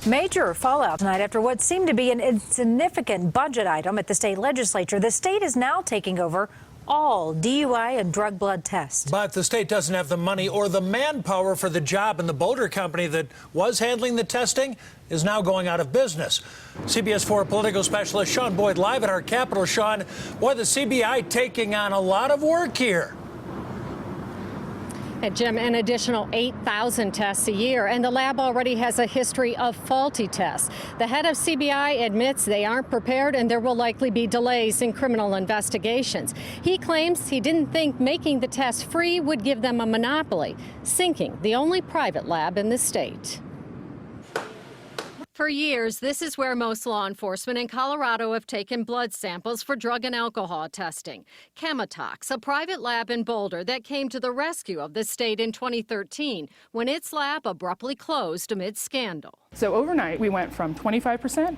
Major fallout tonight after what seemed to be an insignificant budget item at the state legislature. The state is now taking over all DUI and drug blood tests. But the state doesn't have the money or the manpower for the job, and the Boulder company that was handling the testing is now going out of business. CBS 4 political specialist Sean Boyd live at our Capitol. Sean, boy, the CBI taking on a lot of work here. And Jim, an additional 8,000 tests a year, and the lab already has a history of faulty tests. The head of CBI admits they aren't prepared and there will likely be delays in criminal investigations. He claims he didn't think making the tests free would give them a monopoly, sinking the only private lab in the state. For years, this is where most law enforcement in Colorado have taken blood samples for drug and alcohol testing. Chemotox, a private lab in Boulder that came to the rescue of the state in 2013 when its lab abruptly closed amid scandal. So overnight, we went from 25%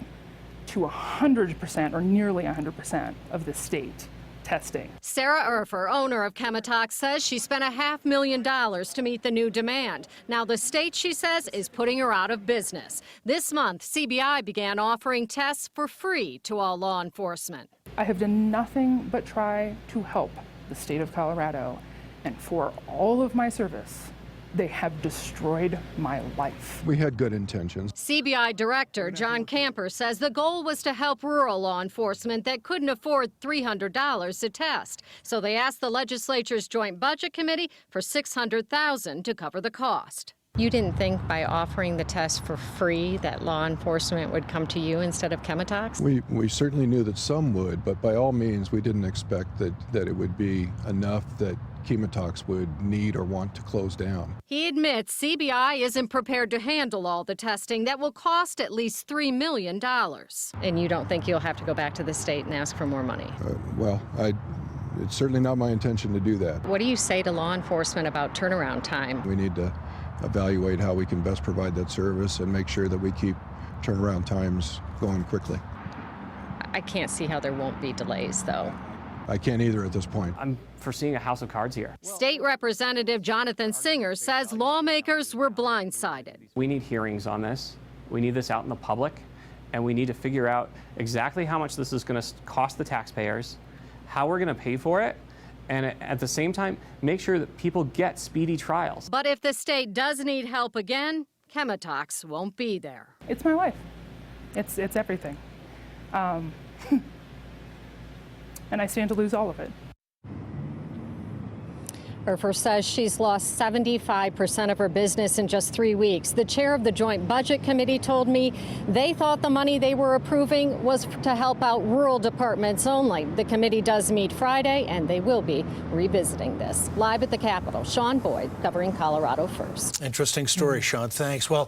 to 100%, or nearly 100% of the state testing. Sarah Urfer, owner of Chemotox, says she spent $500,000 to meet the new demand. Now the state, she says, is putting her out of business. This month, CBI began offering tests for free to all law enforcement. I have done nothing but try to help the state of Colorado, and for all of my service, they have destroyed my life. We had good intentions. CBI Director John Camper says the goal was to help rural law enforcement that couldn't afford $300 to test. So they asked the legislature's Joint Budget Committee for $600,000 to cover the cost. You didn't think by offering the test for free that law enforcement would come to you instead of Chemotox? We certainly knew that some would, but by all means, we didn't expect that it would be enough that Chemotox would need or want to close down. He admits CBI isn't prepared to handle all the testing that will cost at least $3 million. And you don't think you'll have to go back to the state and ask for more money? It's certainly not my intention to do that. What do you say to law enforcement about turnaround time? We need to evaluate how we can best provide that service and make sure that we keep turnaround times going quickly. I can't see how there won't be delays, though. I can't either at this point. I'm foreseeing a house of cards here. State Representative Jonathan Singer says lawmakers were blindsided. We need hearings on this. We need this out in the public, and we need to figure out exactly how much this is going to cost the taxpayers, how we're going to pay for it, and at the same time, make sure that people get speedy trials. But if the state does need help again, Chemotox won't be there. It's my life. It's everything. And I stand to lose all of it. Urfer says she's lost 75% of her business in just 3 weeks. The chair of the Joint Budget Committee told me they thought the money they were approving was to help out rural departments only. The committee does meet Friday, and they will be revisiting this. Live at the Capitol, Sean Boyd, covering Colorado First. Interesting story, Sean. Thanks. Well,